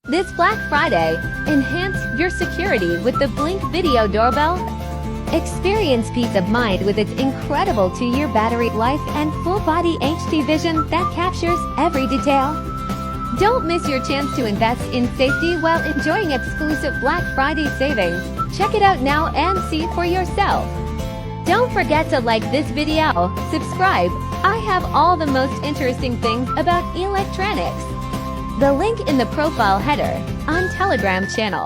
This Black Friday, enhance your security with the Blink Video Doorbell. Experience peace of mind with its incredible 2-year battery life and full-body HD vision that captures every detail. Don't miss your chance to invest in safety while enjoying exclusive Black Friday savings. Check it out now and see for yourself. Don't forget to like this video, subscribe. I have all the most interesting things about electronics. The link in the profile header on Telegram channel.